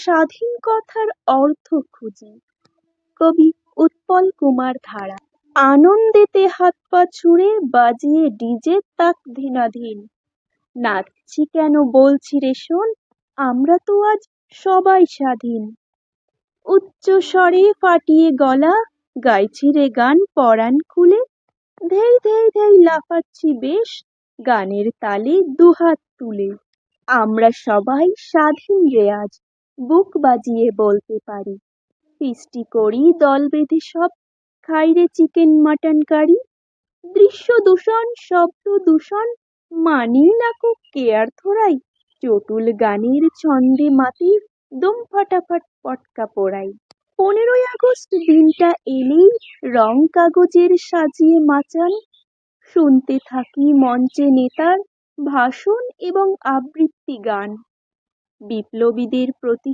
স্বাধীন কথার অর্থ খুঁজি। কবি উৎপল কুমার ধারা। আনন্দেতে হাত পা ছুঁড়ে বাজিয়ে ডিজে তাক ধিনাধীন, নাচছি কেন বলছি রে শোন, আমরা তো আজ সবাই স্বাধীন। উচ্চ স্বরে ফাটিয়ে গলা গাইছি রে গান পরাণ খুলে, ধেই ধেই ধেই লাফাচ্ছি বেশ গানের তালে দুহাত তুলে। আমরা সবাই স্বাধীন রে আজ, বুক বাজিয়ে বলতে পারি। ফিস্টি করি দল বেঁধে সব, খাই রে চিকেন মাটন কারি। দৃশ্য দূষণ শব্দ দূষণ মানি না কো কেয়ার থোড়াই, চটুল গানের ছন্দে মাতি দম ফাটাফাট পটকা পোড়াই। 15ই আগস্ট দিনটা এলেই রং কাগজের সাজিয়ে মাচান, শুনতে থাকি মঞ্চে নেতার ভাষণ এবং আবৃত্তি গান। বিপ্লবীদের প্রতি